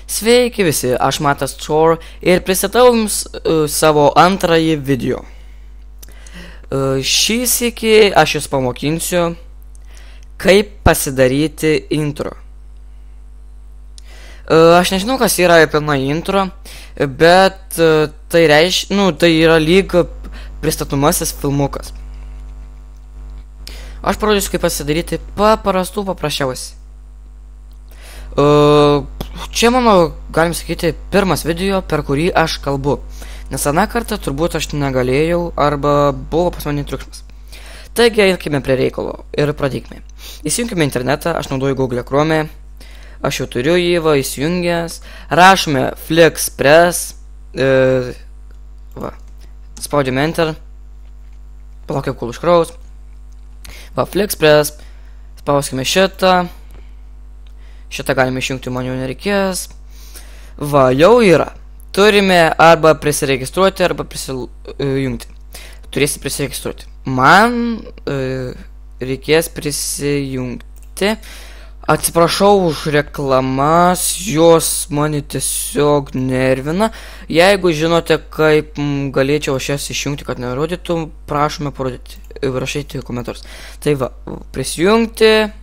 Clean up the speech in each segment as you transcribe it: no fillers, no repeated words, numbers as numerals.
Sveiki visi, aš Matas Chor ir pristatau jums savo antrąjį video. Šį sykį aš jūs pamokinsiu, kaip pasidaryti intro. Aš nežinau, kas yra pilna intro, bet tai reiškia, tai yra lyg pristatomasis filmukas. Aš parodysiu, kaip pasidaryti paprasčiausiai. Čia mano, galim sakyti, pirmas video, per kurį aš kalbu. Nes aną kartą turbūt aš negalėjau arba buvo pas mane triukšmas. Taigi, eikime prie reikalo ir pradėkime. Įsijunkime internetą, aš naudoju Google Chrome. Aš jau turiu jį, įsijungęs. Rašome FlixPress. Spaudžiame Enter. Palaukiam, kol užkraus. FlixPress. Spauskime šitą. Šitą galime išjungti, man jau nereikės. Jau yra. Turime arba prisiregistruoti, arba prisijungti. Turėsi prisiregistruoti. Man reikės prisijungti. Atsiprašau už reklamas, jos mane tiesiog nervina. Jeigu žinote, kaip galėčiau aš jas išjungti, kad nerodytų, prašome parodyti, rašyti komentarus. Tai prisijungti.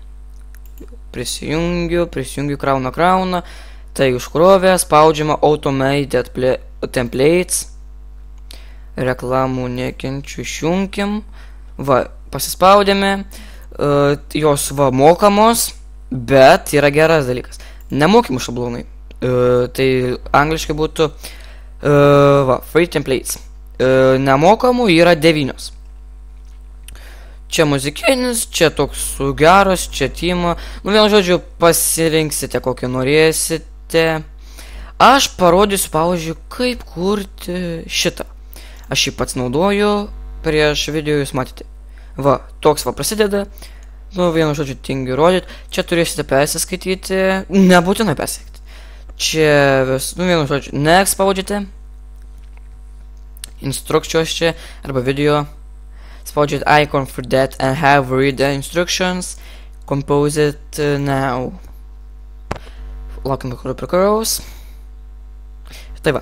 Prisijungiu, krauna. Tai užkrovė, spaudžiama Automated Templates. Reklamų nekenčiu, išjunkim. Pasispaudėme. Jos mokamos, bet yra geras dalykas. Nemokymų šablonai. Tai angliškai būtų Free Templates. Nemokamų yra 9. Čia muzikinis, čia toks geras, čia Timo. Vienu žodžiu, pasirinksite, kokį norėsite. Aš parodysiu, pavyzdžiui, kaip kurti šitą. Aš jį pats naudoju, prieš video jūs matėte. Toks prasideda. Vienu žodžiu, tingiu rodyti. Čia turėsite persiskaityti. Nebūtinai persiskaityti. Čia vienu žodžiu, next spaudžiate. Instrukcijos čia, arba video. Spaudžiate icon for that and have read the instructions. Compose it now. Laukime, kur prikraus. Tai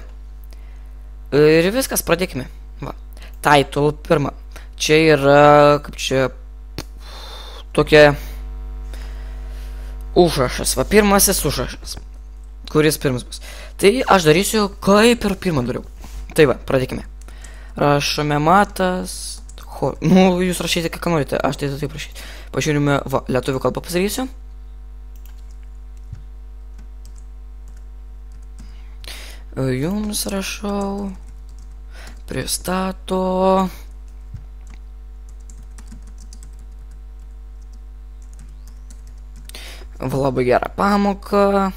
ir viskas, pradėkime. Title pirma. Čia yra, kaip čia, tokia užrašas. Pirmasis užrašas. Kuris pirmas bus. Tai aš darysiu, kaip ir pirmą dariau. Tai pradėkime. Rašome Matas. Jūs rašyti, ką norite, aš tai taip rašyti. Pažiūrime, lietuvių kalbą pasidarysiu. Jums rašau. Pristato. Labai gerą pamoką.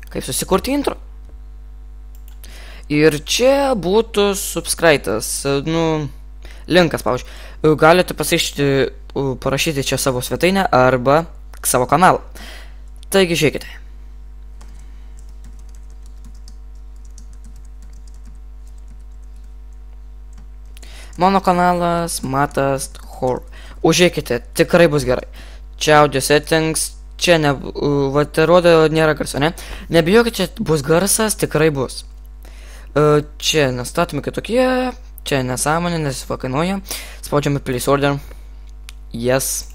Kaip susikurti intro. Ir čia būtų subscribe-tas, linkas, pavyzdžiui. Galite parašyti čia savo svetainę arba savo kanalą. Taigi, žiūrėkite. Mano kanalas Matas Chor. Užžiūrėkite, tikrai bus gerai. Čia audio settings. Čia rodo, nėra garso, ne? Nebijokit, čia bus garsas, tikrai bus. Čia nestatomi kitokie, čia nesąmonė, nes kainuoja. Spaudžiame place order. Yes.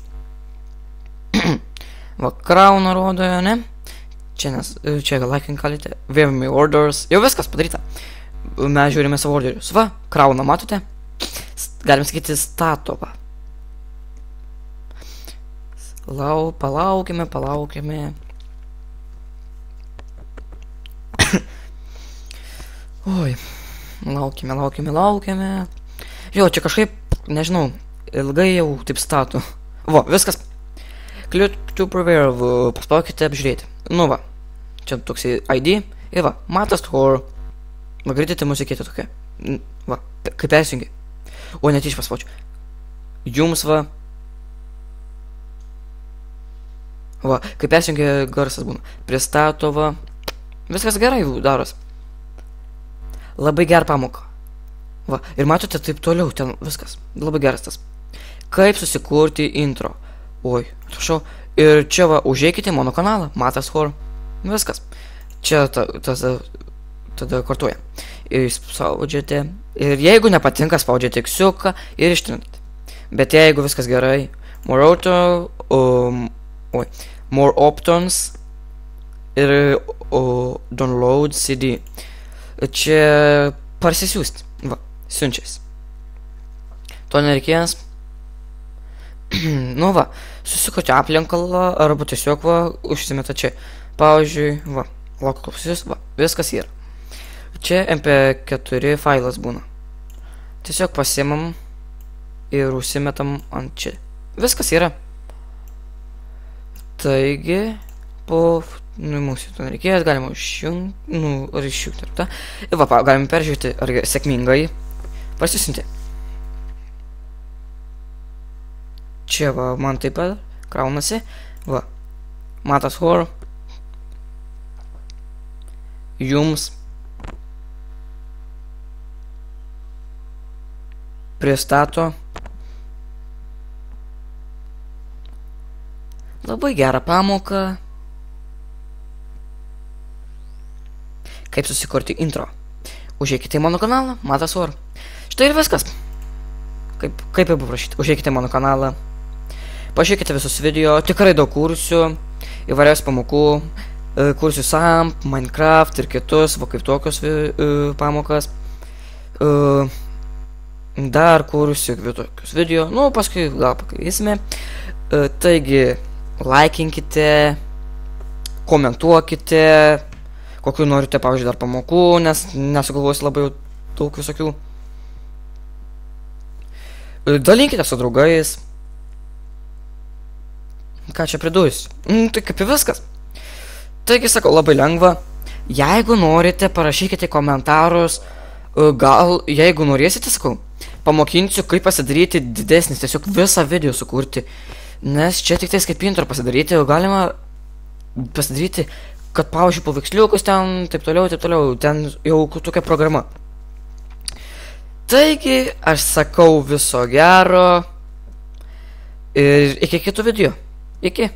Krauna rodo, ne? Čia liking galite. View my orders. Jau viskas padaryta. Mes žiūrime savo orderius. Krauna, matote? Galim sakyti stato, Palaukime. Oi. Laukime. Jo, čia kažkaip, nežinau, ilgai jau taip statu. Viskas. Click to prepare, paspaukite apžiūrėti. Čia toks ID. Ir Matas Chor. Girdite muzikietė tokia. Kaip persijungi. O, net iš paspaučiu. Jums kaip persijungia garsas būna. Pristato, Viskas gerai daros. Labai gerą pamoką. Ir matote, taip toliau, ten viskas. Labai geras tas. kaip susikurti intro. Oi, atsiprašau. Ir čia va, užeikite mano kanalą, Matas Horror. Viskas. Čia tada kartuoja. Ir spaudžiate. Ir jeigu nepatinka, spaudžiate X-iuką ir ištrinate. Bet jeigu viskas gerai, more options ir download CD. Čia parsisiųsti. Va, siunčiais. To nereikės. Nu va, susikurti aplinkalą arba tiesiog va, užsimeta čia. Pavyzdžiui, va, klausysis, va, viskas yra. Čia MP4 failas būna. Tiesiog pasiimam ir užsimetam ant čia. Viskas yra. Taigi, po mūsų to nereikės, galima išjungti, ir va, galime peržiūrėti, ar sėkmingai pasisinti. Čia va, man taip pat kraunasi, va, Matas Horror, jums pristato labai gerą pamoką, kaip susikurti intro. Užeikite į mano kanalą, Matas Horror. Štai ir viskas. Kaip jau paprašyti, užeikite į mano kanalą. Pažiūrėkite visus video, tikrai daug kursių, įvairiausių pamokų, kursių SAMP, Minecraft ir kitus, va kaip tokios pamokas. Dar kursių tokius video, nu paskui gal pakalbėsime. Taigi, laikinkite, komentuokite, kokių norite, pavyzdžiui, dar pamokų, nes nesugalvosiu labai daug visokių. Dalinkite su draugais. Ką čia pridūsiu? Tai kaip ir viskas. Taigi, sakau, labai lengva. Jeigu norite, parašykite komentarus. Gal, jeigu norėsite, sakau, pamokinsiu, kaip pasidaryti didesnis, tiesiog visą video sukurti. Nes čia tik tais kaip intro pasidaryti, galima pasidaryti, kad, pavyzdžiui, paveiksliukus ten, taip toliau, ten jau tokia programa. Taigi, aš sakau viso gero ir iki kitų video. Iki.